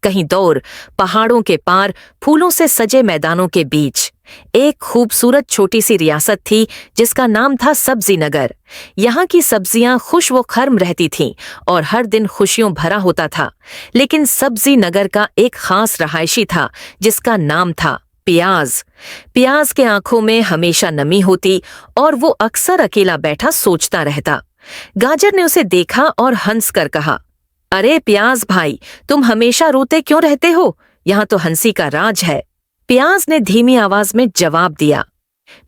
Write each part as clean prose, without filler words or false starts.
कहीं दूर पहाड़ों के पार फूलों से सजे मैदानों के बीच एक खूबसूरत छोटी सी रियासत थी जिसका नाम था सब्जी नगर। यहाँ की सब्जियां खुश व खर्म रहती थीं और हर दिन खुशियों भरा होता था। लेकिन सब्जी नगर का एक खास रहायशी था जिसका नाम था प्याज। प्याज के आंखों में हमेशा नमी होती और वो अक्सर अकेला बैठा सोचता रहता। गाजर ने उसे देखा और हंस कर कहा, अरे प्याज भाई, तुम हमेशा रोते क्यों रहते हो? यहाँ तो हंसी का राज है। प्याज ने धीमी आवाज में जवाब दिया,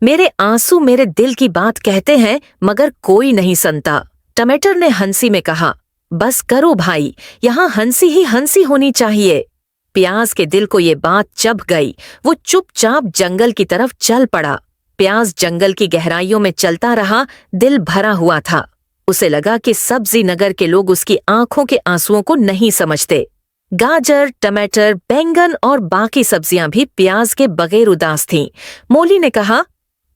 मेरे आंसू मेरे दिल की बात कहते हैं मगर कोई नहीं सुनता। टमाटर ने हंसी में कहा, बस करो भाई, यहाँ हंसी ही हंसी होनी चाहिए। प्याज के दिल को ये बात चभ गई। वो चुपचाप जंगल की तरफ चल पड़ा। प्याज जंगल की गहराइयों में चलता रहा, दिल भरा हुआ था। उसे लगा कि सब्जी नगर के लोग उसकी आंखों के आंसुओं को नहीं समझते। गाजर, टमाटर, बैंगन और बाकी सब्जियां भी प्याज के बगैर उदास थीं। मोली ने कहा,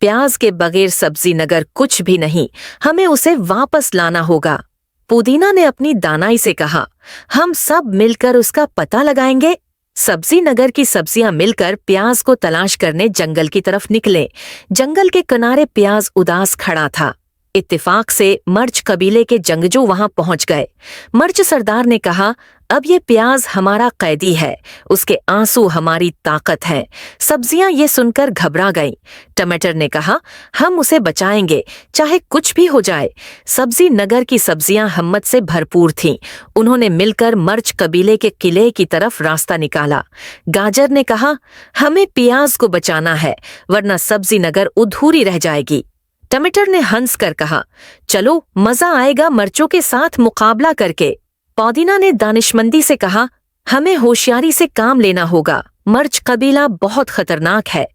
प्याज के बगैर सब्जी नगर कुछ भी नहीं, हमें उसे वापस लाना होगा। पुदीना ने अपनी दानाई से कहा, हम सब मिलकर उसका पता लगाएंगे। सब्जी नगर की सब्जियां मिलकर प्याज को तलाश करने जंगल की तरफ निकले। जंगल के किनारे प्याज उदास खड़ा था। इत्तेफाक से मर्च कबीले के जंगजू वहां पहुंच गए। मर्च सरदार ने कहा, अब ये प्याज हमारा कैदी है, उसके आंसू हमारी ताकत है। सब्जियां ये सुनकर घबरा गईं। टमाटर ने कहा, हम उसे बचाएंगे, चाहे कुछ भी हो जाए। सब्जी नगर की सब्जियां हिम्मत से भरपूर थीं। उन्होंने मिलकर मर्च कबीले के किले की तरफ रास्ता निकाला। गाजर ने कहा, हमें प्याज को बचाना है, वरना सब्जी नगर अधूरी रह जाएगी। टमाटर ने हंस कर कहा, चलो मजा आएगा मर्चों के साथ मुकाबला करके। पुदीना ने दानिशमंदी से कहा, हमें होशियारी से काम लेना होगा, मर्च कबीला बहुत खतरनाक है।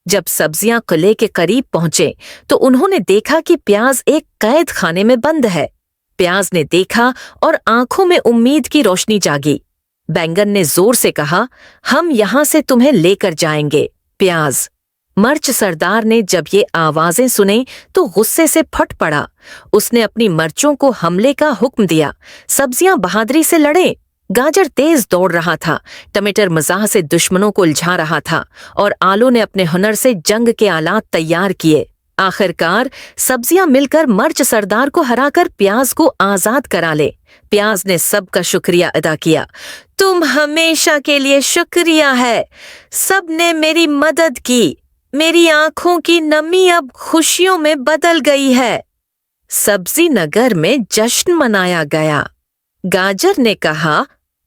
जब सब्जियां किले के करीब पहुंचे तो उन्होंने देखा कि प्याज एक कैद खाने में बंद है। प्याज ने देखा और आंखों में उम्मीद की रोशनी जागी। बैंगन ने जोर से कहा, हम यहां से तुम्हें लेकर जाएंगे। प्याज। मर्च सरदार ने जब ये आवाजें सुने तो गुस्से से फट पड़ा। उसने अपनी मर्चों को हमले का हुक्म दिया। सब्जियां बहादुरी से लड़े। गाजर तेज दौड़ रहा था, टमाटर मजाक से दुश्मनों को उलझा रहा था और आलू ने अपने हुनर से जंग के आलात तैयार किए। आखिरकार सब्जियां मिलकर मर्च सरदार को हराकर प्याज को आजाद करा ले। प्याज ने सबका शुक्रिया अदा किया। तुम हमेशा के लिए शुक्रिया है, सबने मेरी मदद की। मेरी आंखों की नमी अब खुशियों में बदल गई है। सब्जी नगर में जश्न मनाया गया। गाजर ने कहा,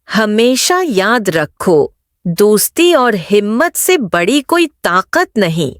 हमेशा याद रखो, दोस्ती और हिम्मत से बड़ी कोई ताकत नहीं।